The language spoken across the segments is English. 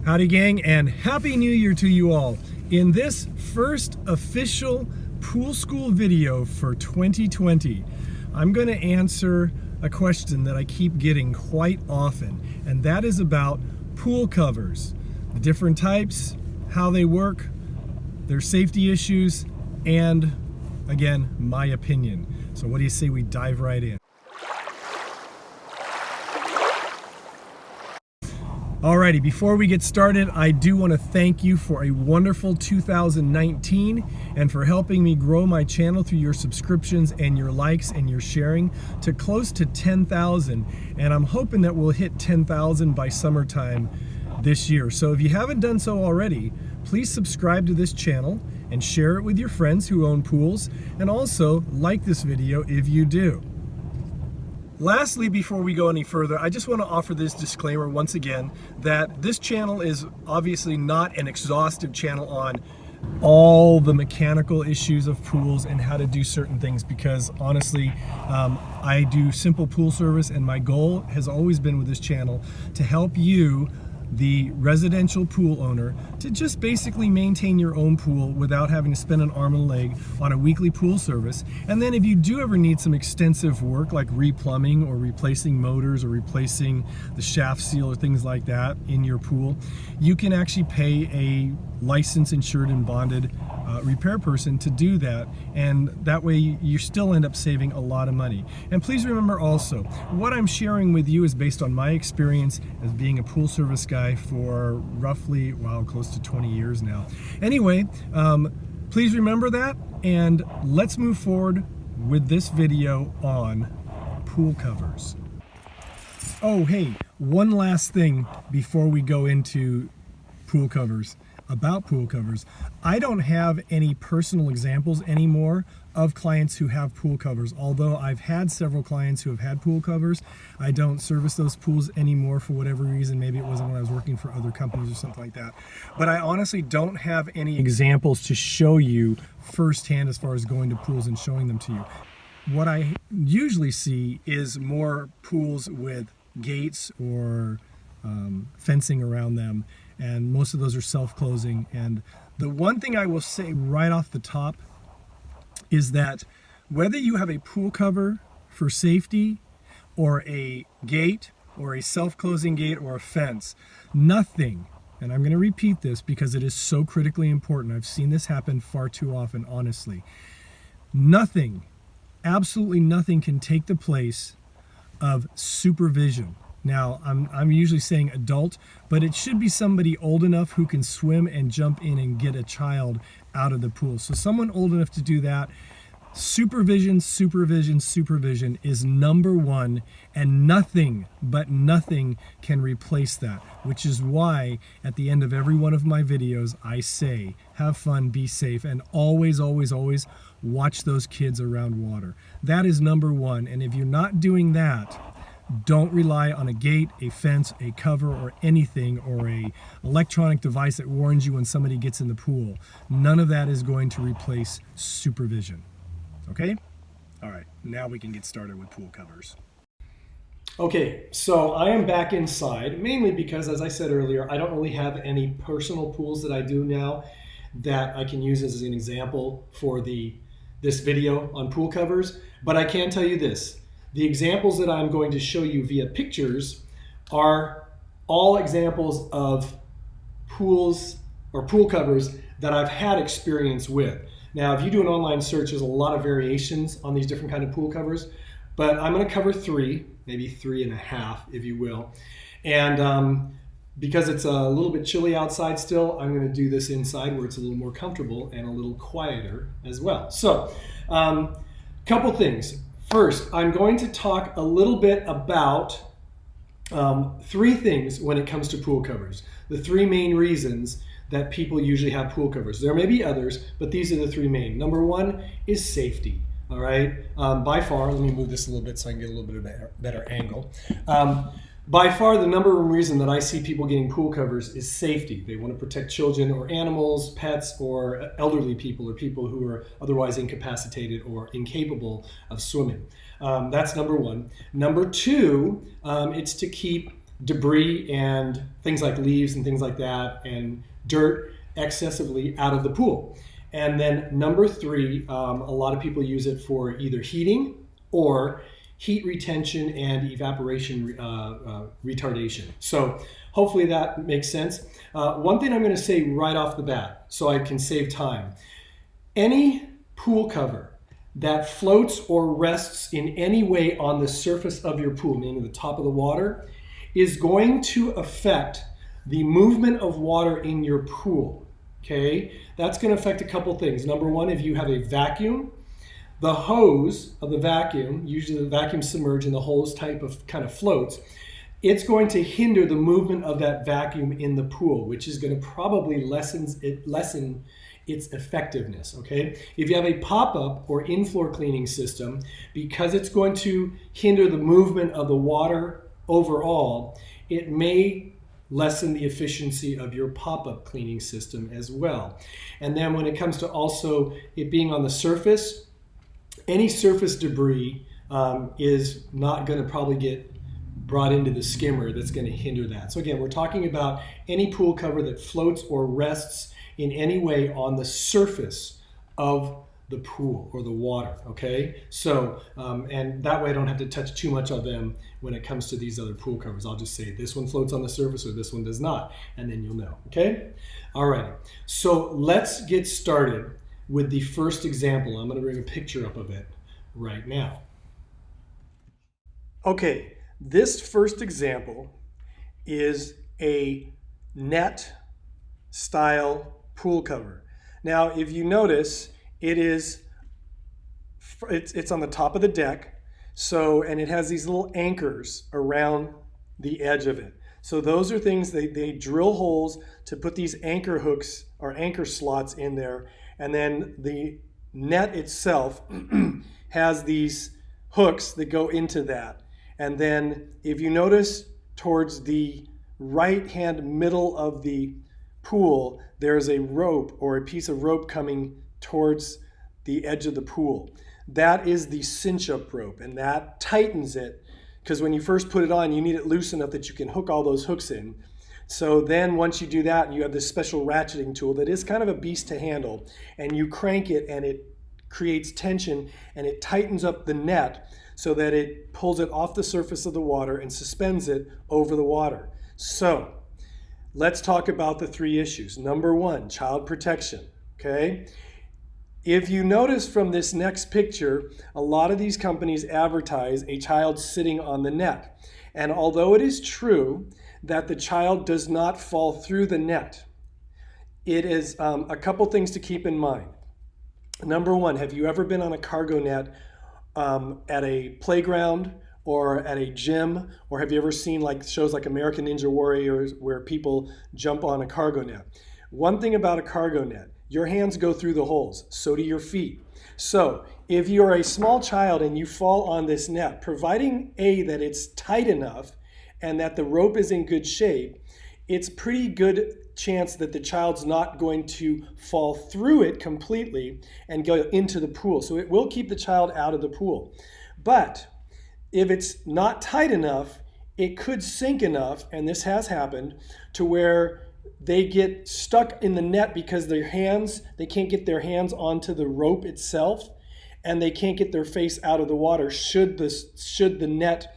Howdy gang, and Happy New Year to you all. In this first official pool school video for 2020, I'm going to answer a question that I keep getting quite often, and that is about pool covers, the different types, how they work, their safety issues, and again, my opinion. So what do you say we dive right in? Alrighty, before we get started, I do want to thank you for a wonderful 2019 and for helping me grow my channel through your subscriptions and your likes and your sharing to close to 10,000. And I'm hoping that we'll hit 10,000 by summertime this year. So if you haven't done so already, please subscribe to this channel and share it with your friends who own pools, and also like this video if you do. Lastly, before we go any further, I just want to offer this disclaimer once again that this channel is obviously not an exhaustive channel on all the mechanical issues of pools and how to do certain things, because honestly, I do simple pool service, and my goal has always been with this channel to help you, the residential pool owner, to just basically maintain your own pool without having to spend an arm and a leg on a weekly pool service. And then if you do ever need some extensive work like replumbing or replacing motors or replacing the shaft seal or things like that in your pool, you can actually pay a licensed, insured, and bonded repair person to do that, and that way you still end up saving a lot of money. And please remember also, what I'm sharing with you is based on my experience as being a pool service guy for roughly, wow, close to 20 years now. Anyway, please remember that, and let's move forward with this video on pool covers. Oh, hey, one last thing before we go into pool covers. About pool covers, I don't have any personal examples anymore of clients who have pool covers. Although I've had several clients who have had pool covers, I don't service those pools anymore for whatever reason. Maybe it wasn't when I was working for other companies or something like that. But I honestly don't have any examples to show you firsthand as far as going to pools and showing them to you. What I usually see is more pools with gates or fencing around them, and most of those are self-closing. And the one thing I will say right off the top is that whether you have a pool cover for safety or a gate or a self-closing gate or a fence, nothing, and I'm going to repeat this because it is so critically important, I've seen this happen far too often, honestly, nothing, absolutely nothing can take the place of supervision. Now, I'm usually saying adult, but it should be somebody old enough who can swim and jump in and get a child out of the pool. So someone old enough to do that. Supervision, supervision, supervision is number one, and nothing but nothing can replace that, which is why at the end of every one of my videos, I say, have fun, be safe, and always, always, always watch those kids around water. That is number one, and if you're not doing that, don't rely on a gate, a fence, a cover, or anything, or a electronic device that warns you when somebody gets in the pool. None of that is going to replace supervision. Okay? All right, now we can get started with pool covers. Okay, so I am back inside, mainly because, as I said earlier, I don't really have any personal pools that I do now that I can use as an example for this video on pool covers, but I can tell you this. The examples that I'm going to show you via pictures are all examples of pools or pool covers that I've had experience with. Now, if you do an online search, there's a lot of variations on these different kind of pool covers, but I'm going to cover three, maybe 3.5, if you will. And because it's a little bit chilly outside still, I'm going to do this inside where it's a little more comfortable and a little quieter as well. So, couple things. First, I'm going to talk a little bit about three things when it comes to pool covers. The three main reasons that people usually have pool covers. There may be others, but these are the three main. Number one is safety. All right. By far, let me move this a little bit so I can get a little bit of a better angle. By far, the number one reason that I see people getting pool covers is safety. They want to protect children or animals, pets, or elderly people, or people who are otherwise incapacitated or incapable of swimming. That's number one. Number two, it's to keep debris and things like leaves and things like that and dirt excessively out of the pool. And then number three, a lot of people use it for either heating or heat retention and evaporation retardation. So hopefully that makes sense. One thing I'm going to say right off the bat so I can save time. Any pool cover that floats or rests in any way on the surface of your pool, meaning the top of the water, is going to affect the movement of water in your pool. Okay, that's going to affect a couple things. Number one, if you have a vacuum, the hose of the vacuum, usually the vacuum submerged and the hose type of kind of floats, it's going to hinder the movement of that vacuum in the pool, which is going to probably lessen its effectiveness. Okay, if you have a pop-up or in-floor cleaning system, because it's going to hinder the movement of the water overall, it may lessen the efficiency of your pop-up cleaning system as well. And then when it comes to also it being on the surface, any surface debris is not going to probably get brought into the skimmer that's going to hinder that. So again, we're talking about any pool cover that floats or rests in any way on the surface of the pool or the water, okay? So, and that way I don't have to touch too much of them when it comes to these other pool covers. I'll just say this one floats on the surface or this one does not, and then you'll know, okay? All right, so let's get started with the first example. I'm gonna bring a picture up of it right now. Okay, this first example is a net style pool cover. Now, if you notice, it's on the top of the deck, so, and it has these little anchors around the edge of it. So those are things, they drill holes to put these anchor hooks or anchor slots in there, and then the net itself has these hooks that go into that. And then if you notice towards the right hand middle of the pool, there's a rope or a piece of rope coming towards the edge of the pool. That is the cinch up rope, and that tightens it, because when you first put it on, you need it loose enough that you can hook all those hooks in. So then once you do that, you have this special ratcheting tool that is kind of a beast to handle, and you crank it and it creates tension and it tightens up the net so that it pulls it off the surface of the water and suspends it over the water. So let's talk about the three issues. Number one, child protection, okay? If you notice from this next picture, a lot of these companies advertise a child sitting on the net. And although it is true that the child does not fall through the net, it is a couple things to keep in mind. Number one, have you ever been on a cargo net at a playground or at a gym, or have you ever seen like shows like American Ninja Warriors where people jump on a cargo net? One thing about a cargo net, your hands go through the holes, so do your feet. So if you're a small child and you fall on this net, providing that it's tight enough and that the rope is in good shape, it's pretty good chance that the child's not going to fall through it completely and go into the pool. So it will keep the child out of the pool. But if it's not tight enough, it could sink enough, and this has happened, to where they get stuck in the net because they can't get their hands onto the rope itself, and they can't get their face out of the water should the net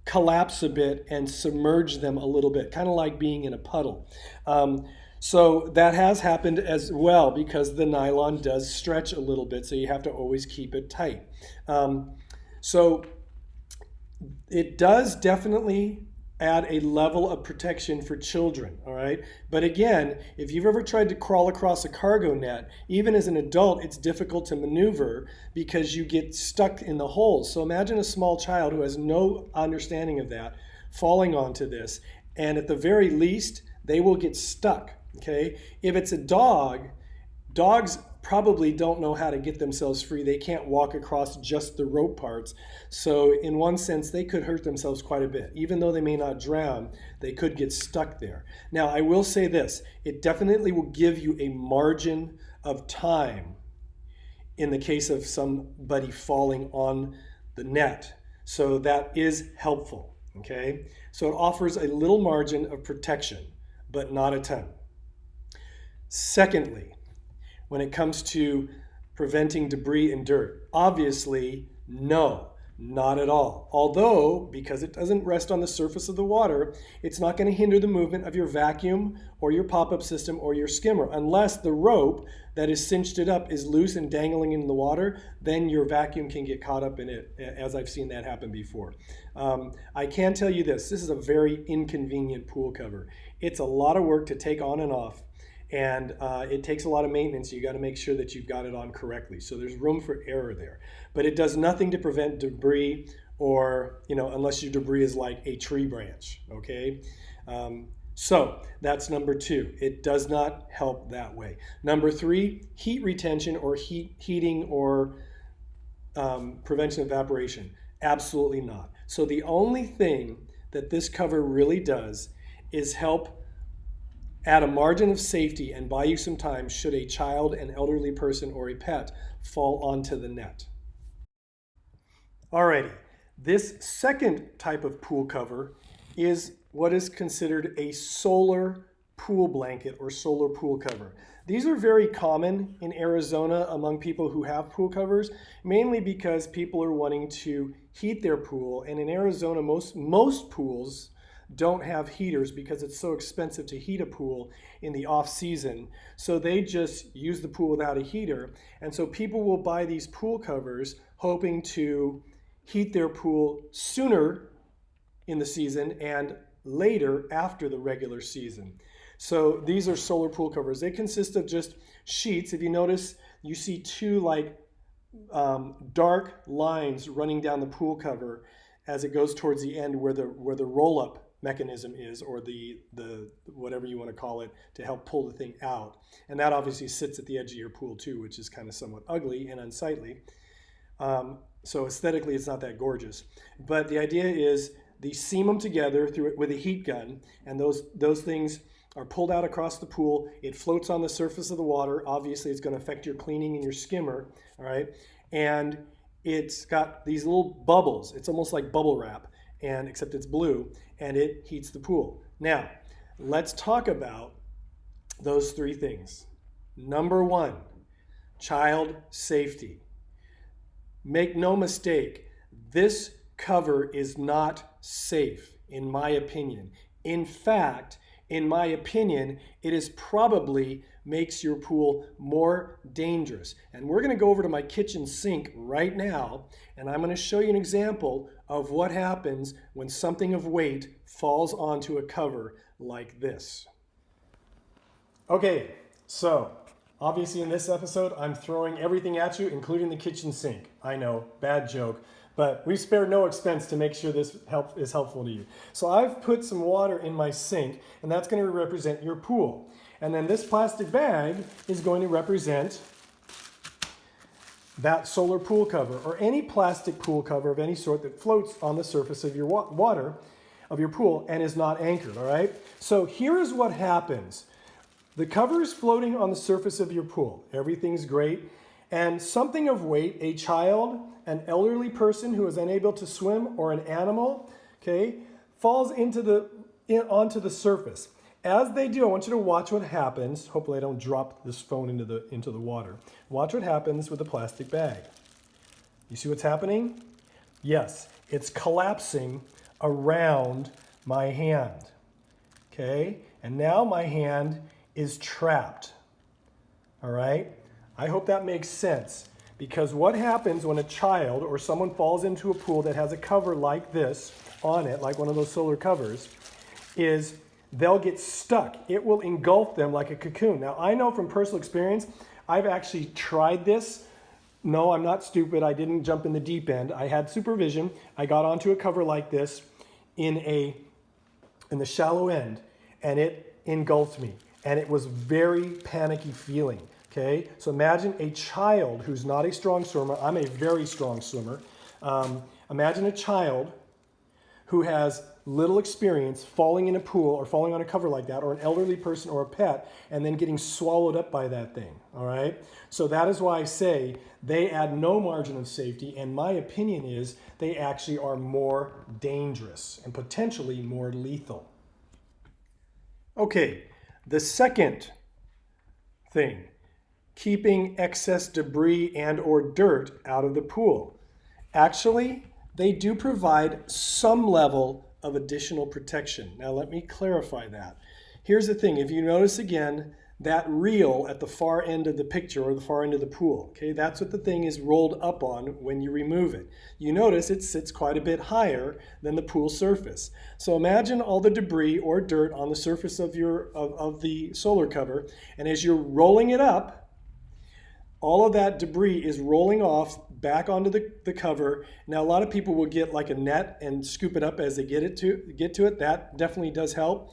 collapse a bit and submerge them a little bit, kind of like being in a puddle. So that has happened as well, because the nylon does stretch a little bit, so you have to always keep it tight. So it does definitely add a level of protection for children, all right? But again, if you've ever tried to crawl across a cargo net, even as an adult, it's difficult to maneuver because you get stuck in the holes. So imagine a small child who has no understanding of that falling onto this, and at the very least, they will get stuck, okay? If it's a dog, dogs probably don't know how to get themselves free. They can't walk across just the rope parts. So in one sense, they could hurt themselves quite a bit. Even though they may not drown, they could get stuck there. Now, I will say this, it definitely will give you a margin of time in the case of somebody falling on the net. So that is helpful, Okay, so it offers a little margin of protection, but not a ton. Secondly, when it comes to preventing debris and dirt, obviously, no, not at all. Although, because it doesn't rest on the surface of the water, it's not going to hinder the movement of your vacuum or your pop-up system or your skimmer. Unless the rope that is cinched it up is loose and dangling in the water, then your vacuum can get caught up in it, as I've seen that happen before. I can tell you this is a very inconvenient pool cover. It's a lot of work to take on and off. And it takes a lot of maintenance. You got to make sure that you've got it on correctly. So there's room for error there. But it does nothing to prevent debris or, unless your debris is like a tree branch, okay? So that's number 2. It does not help that way. Number 3, heat retention or heating or prevention of evaporation. Absolutely not. So the only thing that this cover really does is help add a margin of safety and buy you some time should a child, an elderly person, or a pet fall onto the net. Alrighty, this second type of pool cover is what is considered a solar pool blanket or solar pool cover. These are very common in Arizona among people who have pool covers, mainly because people are wanting to heat their pool, and in Arizona most pools don't have heaters because it's so expensive to heat a pool in the off season. So they just use the pool without a heater. And so people will buy these pool covers hoping to heat their pool sooner in the season and later after the regular season. So these are solar pool covers. They consist of just sheets. If you notice, you see 2 dark lines running down the pool cover as it goes towards the end where the roll-up mechanism is, or the whatever you want to call it, to help pull the thing out. And that obviously sits at the edge of your pool too, which is kind of somewhat ugly and unsightly. So aesthetically it's not that gorgeous. But the idea is they seam them together with a heat gun, and those things are pulled out across the pool. It floats on the surface of the water. Obviously it's going to affect your cleaning and your skimmer, all right? And it's got these little bubbles. It's almost like bubble wrap, and except it's blue, and it heats the pool. Now, let's talk about those 3 things. Number 1, child safety. Make no mistake, this cover is not safe, in my opinion. In fact, in my opinion, it is probably makes your pool more dangerous. And we're going to go over to my kitchen sink right now, and I'm going to show you an example of what happens when something of weight falls onto a cover like this. Okay, so obviously in this episode, I'm throwing everything at you, including the kitchen sink. I know, bad joke, but we spared no expense to make sure this is helpful to you. So I've put some water in my sink, and that's going to represent your pool. And then this plastic bag is going to represent that solar pool cover, or any plastic pool cover of any sort that floats on the surface of your water, of your pool, and is not anchored, all right? So here is what happens. The cover is floating on the surface of your pool. Everything's great. And something of weight, a child, an elderly person who is unable to swim, or an animal, okay, falls onto the surface. As they do, I want you to watch what happens. Hopefully I don't drop this phone into the water. Watch what happens with the plastic bag. You see what's happening? Yes, it's collapsing around my hand. Okay, and now my hand is trapped. All right, I hope that makes sense, because what happens when a child or someone falls into a pool that has a cover like this on it, like one of those solar covers, is they'll get stuck. It will engulf them like a cocoon. Now, I know from personal experience, I've actually tried this. No, I'm not stupid. I didn't jump in the deep end. I had supervision. I got onto a cover like this in the shallow end, and it engulfed me. And it was very panicky feeling, okay? So imagine a child who's not a strong swimmer. I'm a very strong swimmer. Imagine a child who has little experience falling in a pool or falling on a cover like that, or an elderly person or a pet, and then getting swallowed up by that thing, all right? So that is why I say they add no margin of safety, and my opinion is they actually are more dangerous and potentially more lethal. Okay, the second thing, keeping excess debris and or dirt out of the pool. Actually, they do provide some level of additional protection. Now let me clarify that. Here's the thing, if you notice again, that reel at the far end of the picture or the far end of the pool, okay, that's what the thing is rolled up on when you remove it. You notice it sits quite a bit higher than the pool surface. So imagine all the debris or dirt on the surface of the solar cover, and as you're rolling it up, all of that debris is rolling off back onto the cover. Now a lot of people will get like a net and scoop it up as they get to it. That definitely does help,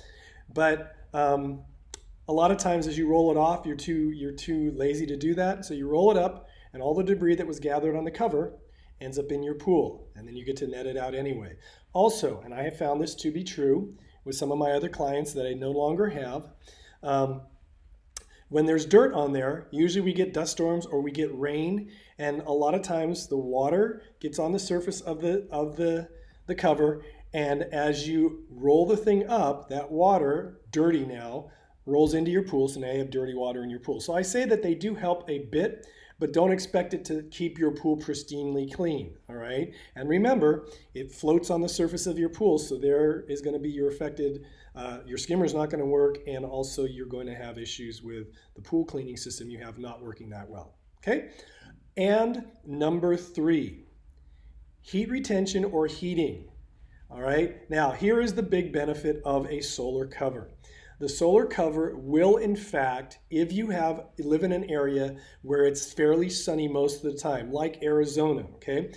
but a lot of times as you roll it off, you're too lazy to do that. So you roll it up, and all the debris that was gathered on the cover ends up in your pool, and then you get to net it out anyway. Also, and I have found this to be true with some of my other clients that I no longer have, when there's dirt on there, usually we get dust storms or we get rain, and a lot of times the water gets on the surface of the cover, and as you roll the thing up, that water, dirty now, rolls into your pool, so now you have dirty water in your pool. So I say that they do help a bit, but don't expect it to keep your pool pristinely clean, all right? And remember, it floats on the surface of your pool, so there is gonna be your skimmer's not gonna work, and also you're going to have issues with the pool cleaning system you have not working that well, okay? And number 3, heat retention or heating, all right? Now, here is the big benefit of a solar cover. The solar cover will, in fact, if you live in an area where it's fairly sunny most of the time, like Arizona, okay?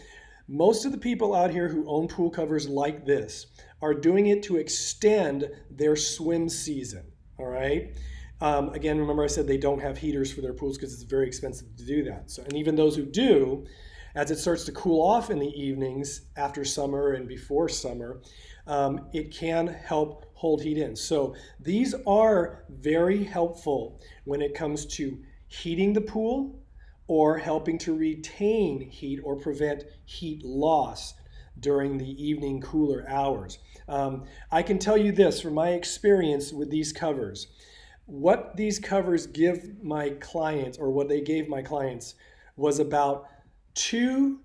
Most of the people out here who own pool covers like this are doing it to extend their swim season, all right? Again, remember I said they don't have heaters for their pools because it's very expensive to do that. So, and even those who do, as it starts to cool off in the evenings after summer and before summer, it can help hold heat in. So these are very helpful when it comes to heating the pool or helping to retain heat or prevent heat loss during the evening cooler hours. I can tell you this from my experience with these covers. What these covers give my clients, or what they gave my clients, was about 2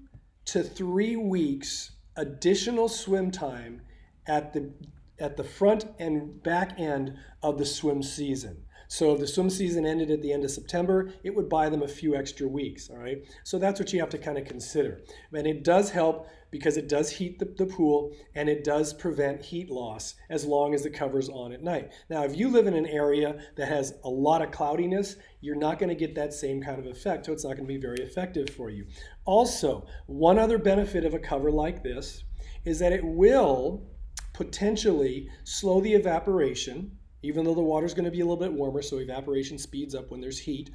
to 3 weeks additional swim time at the front and back end of the swim season. So if the swim season ended at the end of September, it would buy them a few extra weeks, all right? So that's what you have to kind of consider. And it does help because it does heat the pool, and it does prevent heat loss as long as the cover's on at night. Now, if you live in an area that has a lot of cloudiness, you're not going to get that same kind of effect, so it's not going to be very effective for you. Also, one other benefit of a cover like this is that it will potentially slow the evaporation, even though the water is going to be a little bit warmer, so evaporation speeds up when there's heat.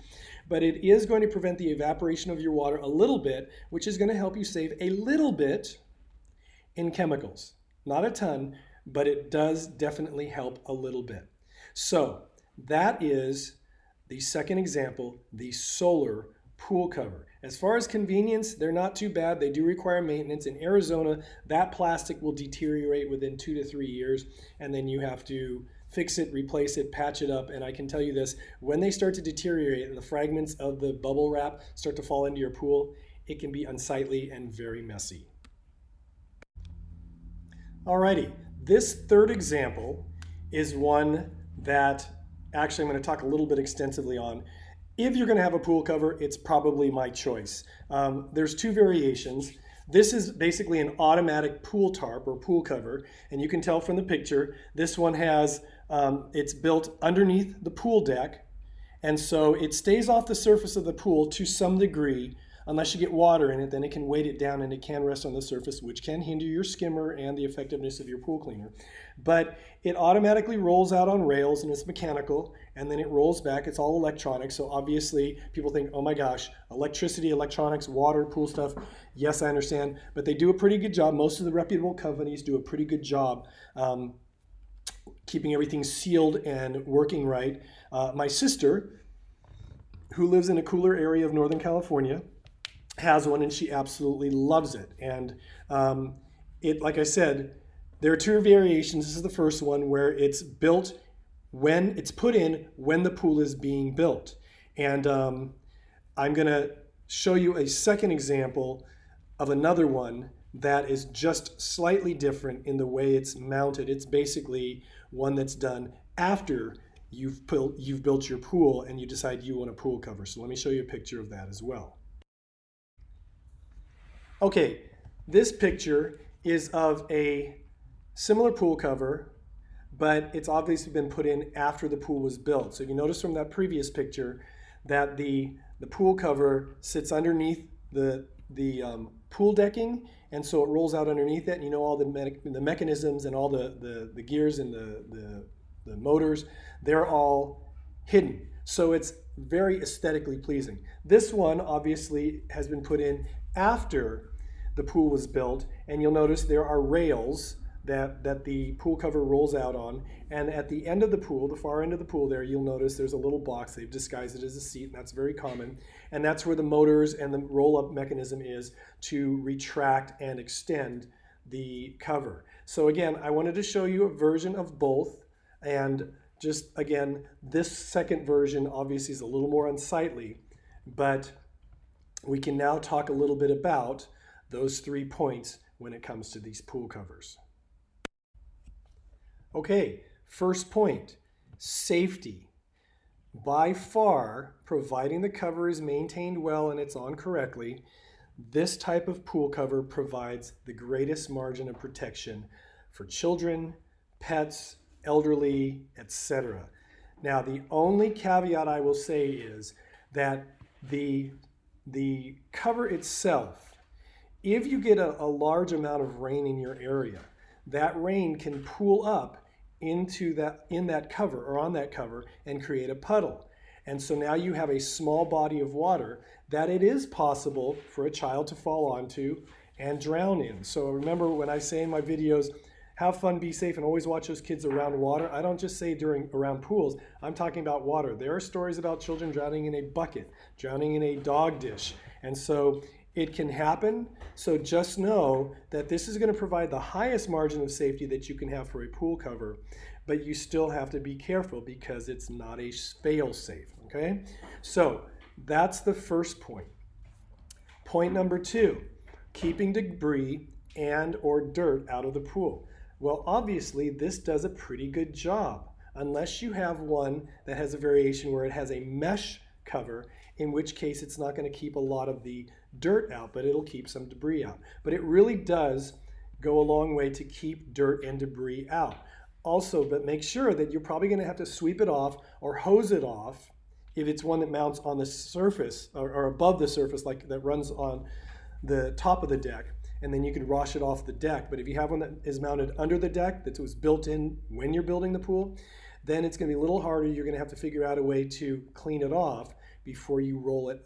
But it is going to prevent the evaporation of your water a little bit, which is going to help you save a little bit in chemicals. Not a ton, but it does definitely help a little bit. So that is the second example, the solar pool cover. As far as convenience, they're not too bad. They do require maintenance. In Arizona, that plastic will deteriorate within 2 to 3 years, and then you have to fix it, replace it, patch it up. And I can tell you this, when they start to deteriorate and the fragments of the bubble wrap start to fall into your pool, it can be unsightly and very messy. Alrighty, this third example is one that actually I'm going to talk a little bit extensively on. If you're going to have a pool cover, it's probably my choice. There's 2 variations. This is basically an automatic pool tarp or pool cover, and you can tell from the picture, this one has, it's built underneath the pool deck, and so it stays off the surface of the pool to some degree unless you get water in it, then it can weight it down and it can rest on the surface, which can hinder your skimmer and the effectiveness of your pool cleaner. But it automatically rolls out on rails and it's mechanical, and then it rolls back. It's all electronic, so obviously people think, oh my gosh, electricity, electronics, water, pool stuff. Yes, I understand, but they do a pretty good job. Most of the reputable companies do a pretty good job keeping everything sealed and working right. My sister, who lives in a cooler area of Northern California, has one and she absolutely loves it. And like I said, there are two variations. This is the first one where it's built when it's put in when the pool is being built. And I'm going to show you a second example of another one that is just slightly different in the way it's mounted. It's basically one that's done after you've built your pool and you decide you want a pool cover. So let me show you a picture of that as well. Okay, this picture is of a similar pool cover, but it's obviously been put in after the pool was built. So you notice from that previous picture that the pool cover sits underneath the pool decking, and so it rolls out underneath it, and you know all the mechanisms and all the gears and the motors, they're all hidden. So it's very aesthetically pleasing. This one obviously has been put in after the pool was built, and you'll notice there are rails that the pool cover rolls out on, and at the end of the pool, the far end of the pool there, you'll notice there's a little box. They've disguised it as a seat, and that's very common, and that's where the motors and the roll-up mechanism is to retract and extend the cover. So again, I wanted to show you a version of both, and just again, this second version obviously is a little more unsightly, but we can now talk a little bit about those 3 points when it comes to these pool covers. Okay, first point, safety. By far, providing the cover is maintained well and it's on correctly, this type of pool cover provides the greatest margin of protection for children, pets, elderly, etc. Now, the only caveat I will say is that the cover itself, if you get a large amount of rain in your area, that rain can pool up in that cover or on that cover and create a puddle. And so now you have a small body of water that it is possible for a child to fall onto and drown in. So remember when I say in my videos, have fun, be safe, and always watch those kids around water. I don't just say around pools, I'm talking about water. There are stories about children drowning in a bucket, drowning in a dog dish. And so it can happen, so just know that this is going to provide the highest margin of safety that you can have for a pool cover, but you still have to be careful because it's not a fail-safe, okay? So that's the first point. Point number 2, keeping debris and or dirt out of the pool. Well, obviously this does a pretty good job, unless you have one that has a variation where it has a mesh cover, in which case it's not going to keep a lot of the dirt out, but it'll keep some debris out. But it really does go a long way to keep dirt and debris out. Also, but make sure that you're probably going to have to sweep it off or hose it off if it's one that mounts on the surface or above the surface, like that runs on the top of the deck, and then you can wash it off the deck. But if you have one that is mounted under the deck, that was built in when you're building the pool, then it's going to be a little harder. You're going to have to figure out a way to clean it off before you roll it,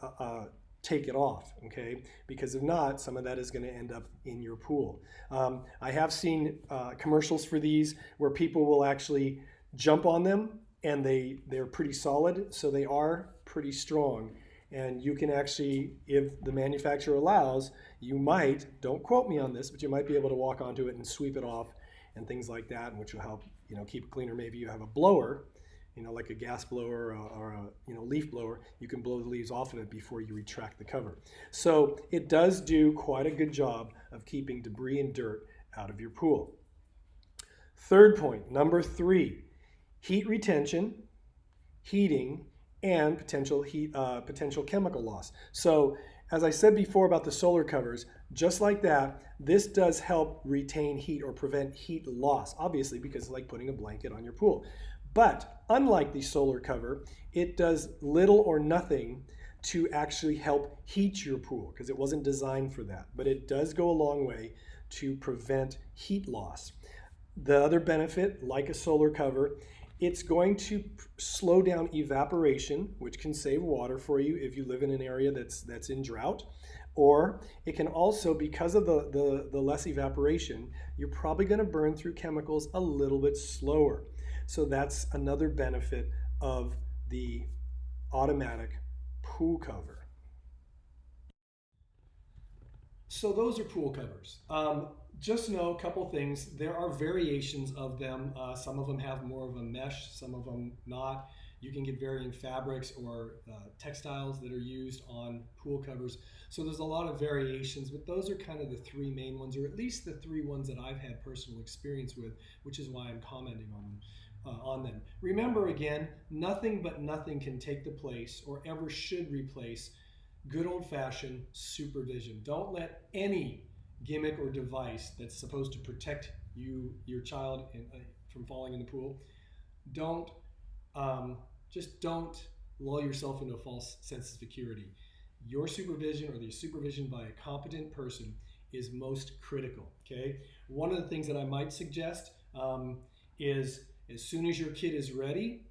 take it off, okay? Because if not, some of that is going to end up in your pool. I have seen commercials for these where people will actually jump on them, and they're pretty solid, so they are pretty strong. And you can actually, if the manufacturer allows, you might, don't quote me on this, but you might be able to walk onto it and sweep it off and things like that, which will help, keep it cleaner. Maybe you have a blower, like a gas blower or a leaf blower, you can blow the leaves off of it before you retract the cover. So it does do quite a good job of keeping debris and dirt out of your pool. Third point, number 3, heat retention, heating, and potential chemical loss. So as I said before about the solar covers, just like that, this does help retain heat or prevent heat loss, obviously, because it's like putting a blanket on your pool. But unlike the solar cover, it does little or nothing to actually help heat your pool because it wasn't designed for that. But it does go a long way to prevent heat loss. The other benefit, like a solar cover, it's going to slow down evaporation, which can save water for you if you live in an area that's in drought. Or it can also, because of the less evaporation, you're probably going to burn through chemicals a little bit slower. So that's another benefit of the automatic pool cover. So those are pool covers. Just know a couple things. There are variations of them. Some of them have more of a mesh, some of them not. You can get varying fabrics or textiles that are used on pool covers. So there's a lot of variations, but those are kind of the three main ones, or at least the three ones that I've had personal experience with, which is why I'm commenting on them. Remember again, nothing but nothing can take the place or ever should replace good old-fashioned supervision. Don't let any gimmick or device that's supposed to protect your child from falling in the pool, just don't lull yourself into a false sense of security. Your supervision or the supervision by a competent person is most critical, okay? One of the things that I might suggest is as soon as your kid is ready,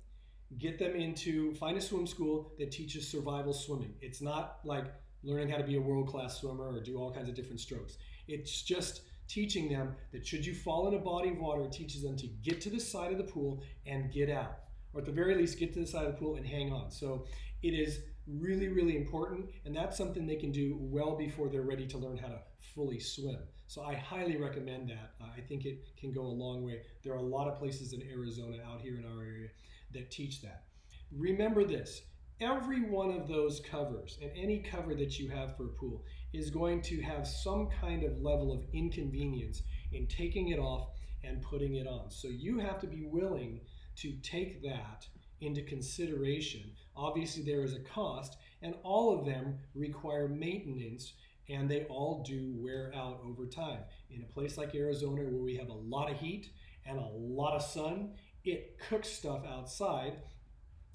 find a swim school that teaches survival swimming. It's not like learning how to be a world-class swimmer or do all kinds of different strokes. It's just teaching them that should you fall in a body of water, it teaches them to get to the side of the pool and get out. Or at the very least, get to the side of the pool and hang on. So it is really, really important, and that's something they can do well before they're ready to learn how to fully swim. So I highly recommend that. I think it can go a long way. There are a lot of places in Arizona out here in our area that teach that. Remember this, every one of those covers and any cover that you have for a pool is going to have some kind of level of inconvenience in taking it off and putting it on. So you have to be willing to take that into consideration. Obviously there is a cost, and all of them require maintenance, and they all do wear out over time. In a place like Arizona where we have a lot of heat and a lot of sun, it cooks stuff outside,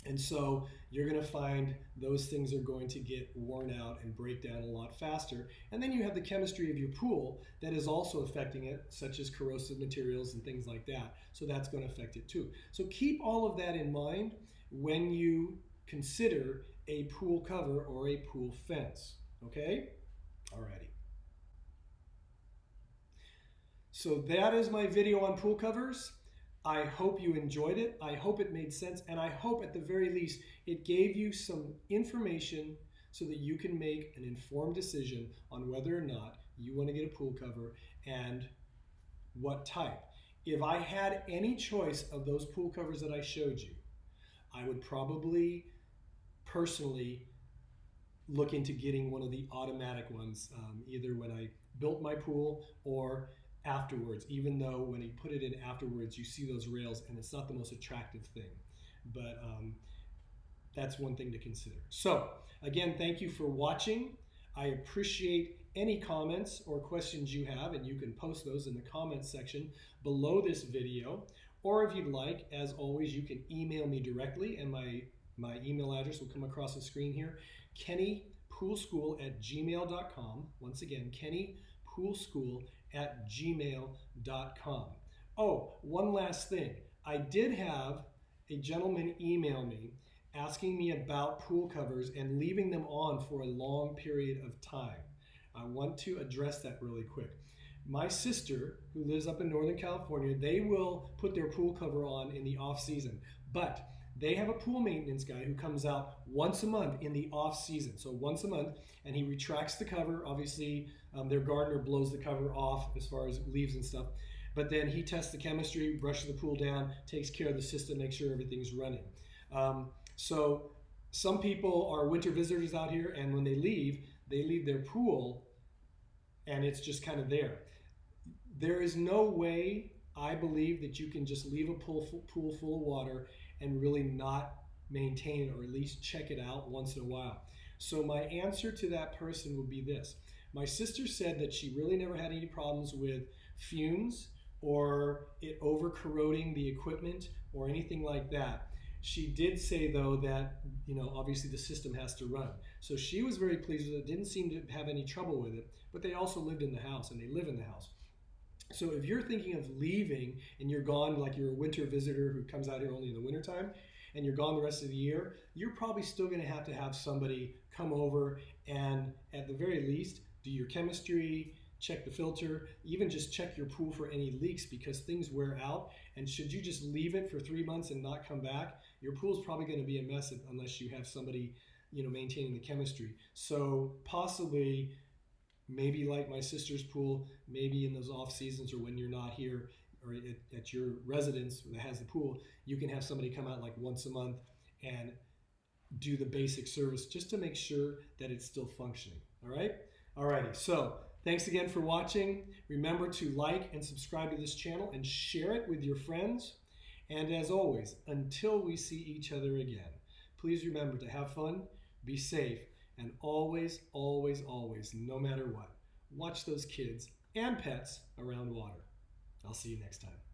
and so you're going to find those things are going to get worn out and break down a lot faster. And then you have the chemistry of your pool that is also affecting it, such as corrosive materials and things like that. So that's going to affect it too. So keep all of that in mind when you consider a pool cover or a pool fence. Okay? Alrighty. So that is my video on pool covers. I hope you enjoyed it. I hope it made sense, and I hope at the very least it gave you some information so that you can make an informed decision on whether or not you want to get a pool cover and what type. If I had any choice of those pool covers that I showed you, I would probably personally look into getting one of the automatic ones, either when I built my pool or afterwards, even though when you put it in afterwards, you see those rails and it's not the most attractive thing. But that's one thing to consider. So again, thank you for watching. I appreciate any comments or questions you have, and you can post those in the comments section below this video. Or if you'd like, as always, you can email me directly, and my email address will come across the screen here, kennypoolschool@gmail.com. Once again, kennypoolschool@gmail.com. Oh, one last thing. I did have a gentleman email me asking me about pool covers and leaving them on for a long period of time. I want to address that really quick. My sister, who lives up in Northern California, they will put their pool cover on in the off season, but they have a pool maintenance guy who comes out once a month in the off season. So once a month, and he retracts the cover. Obviously, their gardener blows the cover off as far as leaves and stuff. But then he tests the chemistry, brushes the pool down, takes care of the system, makes sure everything's running. So some people are winter visitors out here, and when they leave their pool, and it's just kind of there. There is no way, I believe, that you can just leave a pool full of water and really not maintain it, or at least check it out once in a while. So my answer to that person would be this. My sister said that she really never had any problems with fumes or it over corroding the equipment or anything like that. She did say, though, that, obviously the system has to run. So she was very pleased with it, didn't seem to have any trouble with it, but they also lived in the house, and they live in the house. So if you're thinking of leaving and you're gone, like you're a winter visitor who comes out here only in the wintertime, and you're gone the rest of the year, you're probably still going to have somebody come over and, at the very least, do your chemistry, check the filter, even just check your pool for any leaks, because things wear out. And should you just leave it for 3 months and not come back, your pool's probably going to be a mess unless you have somebody, maintaining the chemistry. So possibly, maybe like my sister's pool, maybe in those off seasons or when you're not here or at your residence that has the pool, you can have somebody come out like once a month and do the basic service just to make sure that it's still functioning. All right? Alrighty. So thanks again for watching. Remember to like and subscribe to this channel and share it with your friends. And as always, until we see each other again, please remember to have fun, be safe, and always, always, always, no matter what, watch those kids and pets around water. I'll see you next time.